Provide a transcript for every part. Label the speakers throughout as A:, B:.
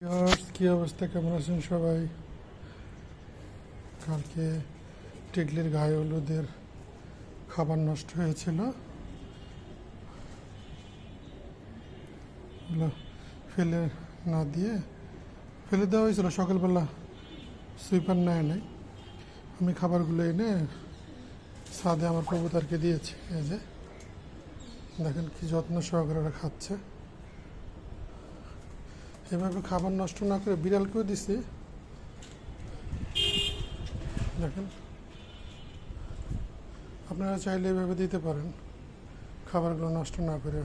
A: কি অবস্থা, কেমন আছেন সবাই? কালকে টিকলির গায়ে হলুদের খাবার নষ্ট হয়েছিল, ওগুলো ফেলে না দিয়ে ফেলে দেওয়া হয়েছিল। সকালবেলা সুইপার নেয় নাই, আমি খাবারগুলো এনে ছাদে আমার কবুতরকে দিয়েছি। এই যে দেখেন কি যত্ন সহকারে ওরা খাচ্ছে। এভাবে খাবার নষ্ট না করে বিড়ালকেও দিছি। দেখেন, আপনারা চাইলে এভাবে দিতে পারেন, খাবারগুলো নষ্ট না করে।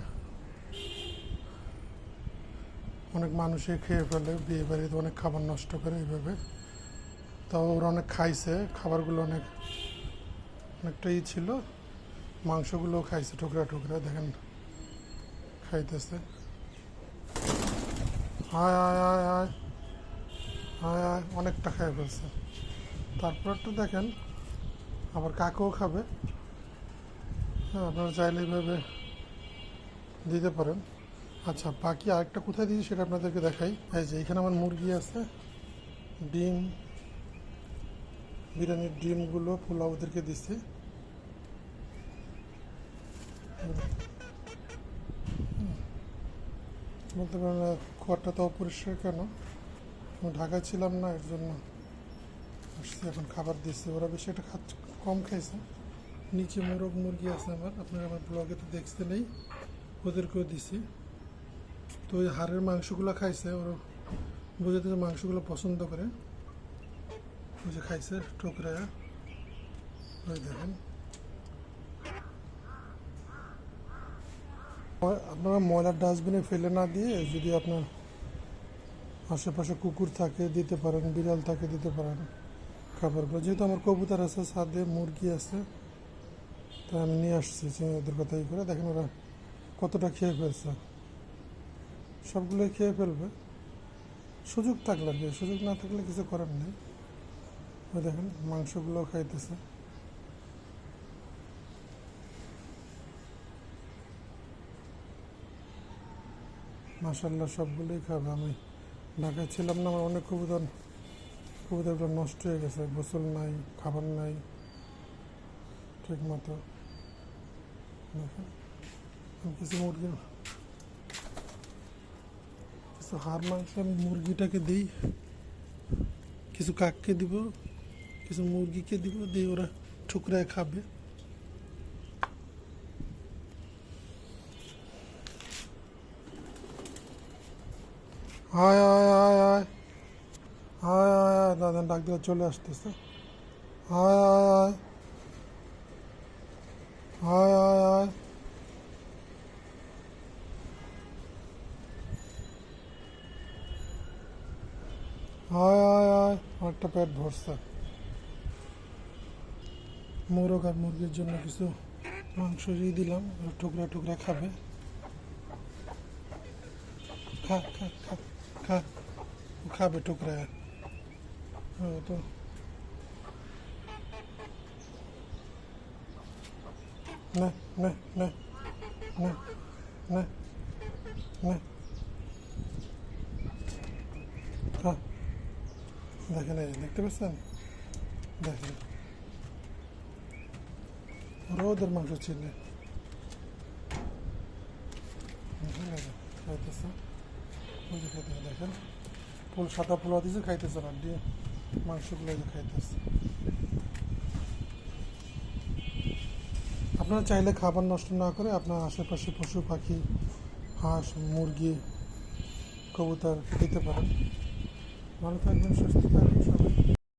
A: অনেক মানুষে খেয়ে ফেলে, বিয়ে বাড়িতে অনেক খাবার নষ্ট করে এইভাবে। তাও ওরা অনেক খাইছে, খাবারগুলো অনেকটাই ছিল, মাংসগুলোও খাইছে টুকরা টুকরা। দেখেন খাইতেছে। হায় হায় হায় হায় হায় হায়, অনেকটা খাই ফেলছে। তারপরটা দেখেন আবার কাকেও খাবে। হ্যাঁ, আপনারা চাইলে এইভাবে দিতে পারেন। আচ্ছা, বাকি আরেকটা কোথায় দিয়েছি সেটা আপনাদেরকে দেখাই। এই যে এখানে আমার মুরগি আছে, ডিম, বিরিয়ানির ডিমগুলো পোলাও ওদেরকে দিচ্ছি। বলতে পারেন ঘরটা তো অপরিষ্কার কেন, আমি ঢাকায় ছিলাম না, এর জন্য আসছি। এখন খাবার দিচ্ছি, ওরা বেশি একটা কম খাইছে। নিচে মোরগ মুরগি আছে আমার, আপনারা আমার ব্লগে তো দেখতে নেই, ওদেরকেও দিছি। তো ওই হাড়ের মাংসগুলো খাইছে, ওরা বোঝাতে যে মাংসগুলো পছন্দ করে, ওই যে খাইছে টোকরায়া। ওই দেখেন, আপনারা ময়লার ডাস্টবিনে ফেলে না দিয়ে যদি আপনার আশেপাশে কুকুর থাকে দিতে পারেন, বিড়াল থাকে দিতে পারেন খাবারগুলো। যেহেতু আমার কবুতর আছে, ছাদে মুরগি আছে, তাই আমি নিয়ে আসছি ওদের কথাই করে। দেখেন ওরা কতটা খেয়ে ফেলছে, সবগুলোই খেয়ে ফেলবে সুযোগ থাকলে আর কি, সুযোগ না থাকলে কিছু করার নেই। ওই দেখেন মাংসগুলো খাইতেছে। মাশাল্লাহ সবগুলোই খাবে। আমি ঢাকায় ছিলাম না, আমার অনেক কবুতরগুলো নষ্ট হয়ে গেছে, গোসল নাই, খাবার নাই ঠিক মতো। দেখেন আমি কিছু হাড় মাংস আমি মুরগিটাকে দিই, কিছু কাককে দিব, কিছু মুরগিকে দিব, দিয়ে ওরা ঠুকরায় খাবে। হায় হায় হায় হায় হায় হায় হায়, দাদা ডাক দিয়ে চলে আসতেছে। হায় হায় হায় হায় হায় হায় হায় হায় হায়, অনেকটা পেট ভরছে। মোরগ আর মুরগির জন্য কিছু মাংস দিয়ে দিলাম, টুকরা টুকরা খাবে। খা খা খা খা, খাবে টুকরা। তো নে নে নে নে নে নে, খা। দেখেন এই দেখতে পাচ্ছেন, দেখেন ওদের মাংস ছিলে খাইতেছে। ওই যে খাইতেছে, দেখেন সাদা পোলা দিয়েছে, খাইতেছে না, দিয়ে মাংসগুলো খাইতেছে। আপনারা চাইলে খাবার নষ্ট না করে আপনার আশেপাশে পশু পাখি, হাঁস, মুরগি, কবুতর দিতে পারেন। ভালো থাকবেন, সুস্থ থাকবেন।